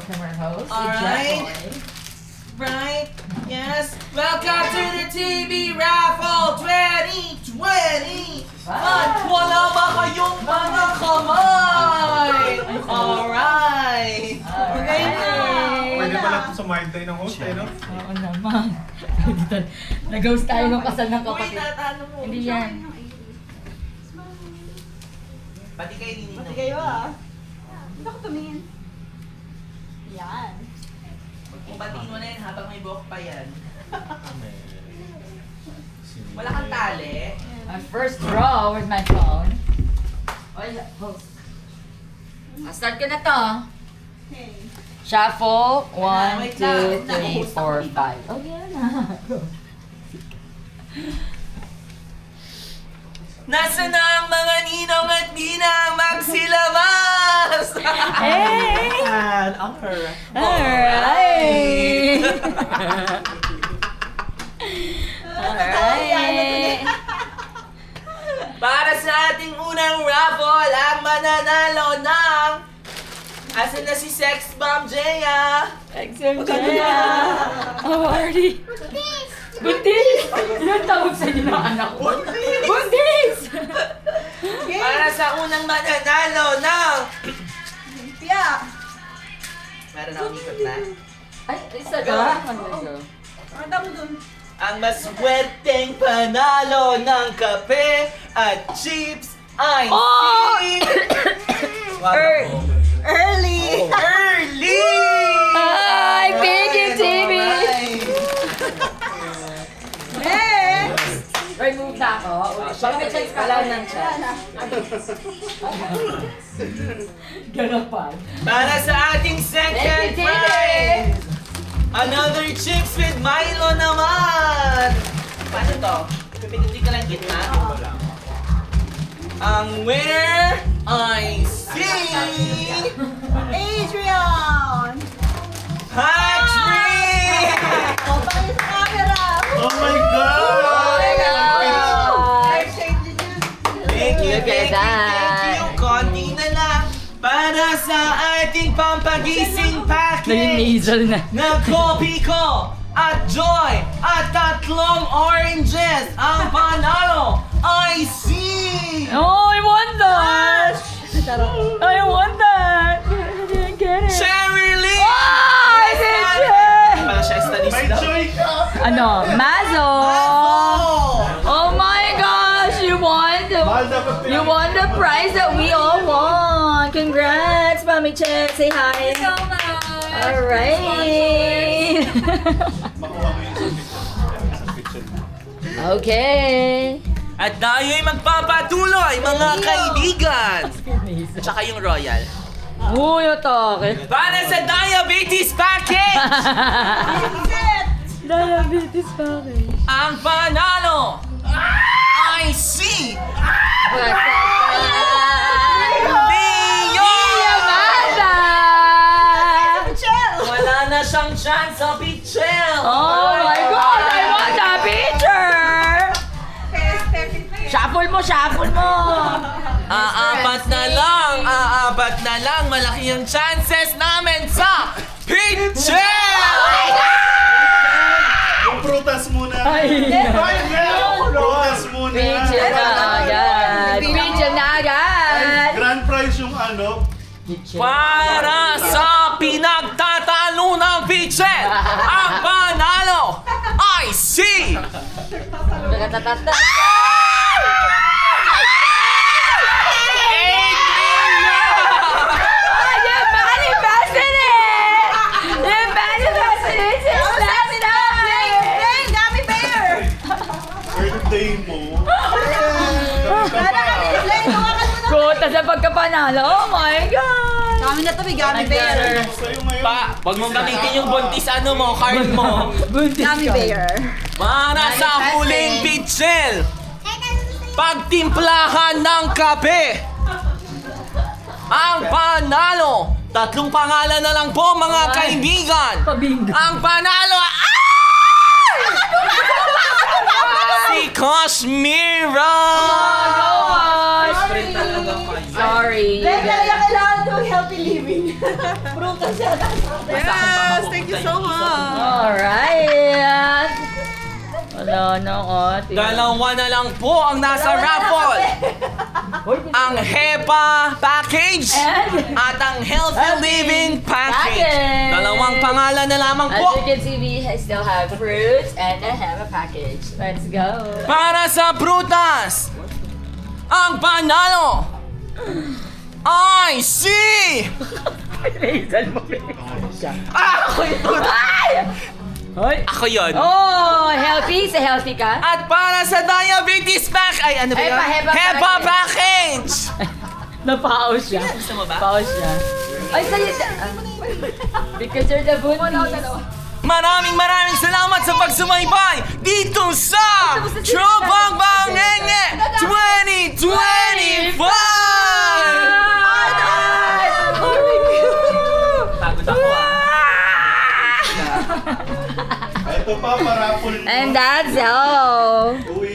welcome our host. Alright. Right? Yes. Welcome to the TV Raffle 2020! At wala ba kayong mga kamay? Alright! Okay na! Pwede pala ito sa mind day ng host, eh, no? Oo naman. Dito, nag-host tayo ng kasal ng kapatid. Ano mo? Hindi yan. Pati kayo din. Pati kayo ah. Hindi ako tumingin. Yan. Pagpapatiin mo na yan habang may buhok pa yan. Wala kang tali. My first draw with my phone. Oy, host. Start ko na to. Okay. Shuffle. 1, Wait lang. 2, 3, 4, 5. Oh, yan na. Nasaan na ang mga ninong at ninang magsilabas? Hey! And alright. Alright! Alright! Para sa ating unang raffle, ang mananalo ng... Asan na si Sex Bomb Jaya? Exam Jaya! Awardy! Buntis! Ilang tawag sa inyo ng anak ko? Buntis! Para sa unang mananalo ng... Tiya! Meron akong ikot na. Ay, isa ka? Ang dami dun. Ang maswerteng panalo ng kape at chips ay Oh! si... Early! Early! Hi, Biggie TV! Next! Remove na ako. Baka may chance ka lang ng chance. Ganapan. Para sa ating second Thank you, prize! Another chips with Milo naman! Paano to? Pipinutin ka lang gitna? Ang winner ay si... Adrian! Patrick! O, tayo sa camera! Oh my God! Life-changing yan. Thank you, Look at thank you, thank you! that. Konti na lang para sa ating pampagising package! Nag-nasal na. Na Kopi ko at Joy at 3 oranges ang panalo ay si... Oh, I want that! I want that! I didn't get it. Cherry Lee! Oh, I didn't get Hindi pala siya stanis May daw. joy ka! Ano? Mazo! Oh my gosh! Mahal dapat You won the prize that we all want! Congrats, Mami Che! Say hi! So much! Alright! Makuha mo yung sa kitchen. Okay! At tayo'y magpapatuloy, mga kaibigan! Tsaka yung royal. Uy, atake! Para sa diabetes package! Diabetes package! Ang panalo ay si... Leo! Amanda! Wala na siyang chance sa Pichel! Oh my God! I want that picture! Shuffle mo! Shuffle mo! Aapat na lang, malaki ang chances namin sa Pichel! Yung prutas muna! Ay! Prutas muna! Picture na agad! Picture na agad! Grand prize yung ano? Para sa pinagtatalo ng Pichel, ang panalo ay si... Tatatata! Oh, you manifested it! You manifested it since last night! Dami bear! Birthday mo. Kota sa pagkapanalo! Oh my God! Dami na to, may gummy bear. Sa'yo ngayon. Pa, wag mong gamitin yung buntis card mo. Gummy bear. Para sa huling Pichel, pagtimplahan ng kape. Ang panalo, 3 pangalan na lang po mga kaibigan. Pabingo. Ang panalo si Cosmira! Sorry. Kaya kailangan doing healthy living. Yes, thank you so much. Alright. Wala na ate. Dalawa na lang po ang nasa raffle. Ang HEPA package at ang Healthy Living package. Dalawang pangalan na lamang As po. you can see, we still have fruits and I have a package. Let's go. Para sa prutas, ang panalo ay si... Ako ito. Hoy. Ako yun. Oh, healthy? Sa healthy ka? At para sa diabetes pack, ay ano ba yun? HEPA HEPA package! Napao siya. Gusto mo ba? Napao siya. Ay, sa'yo siya. Because you're the bunnies. Maraming salamat sa pagsumaybay dito sa Tropang Bangenge 2025! Pagod ako Ito pa, parapol. And that's all. Uwi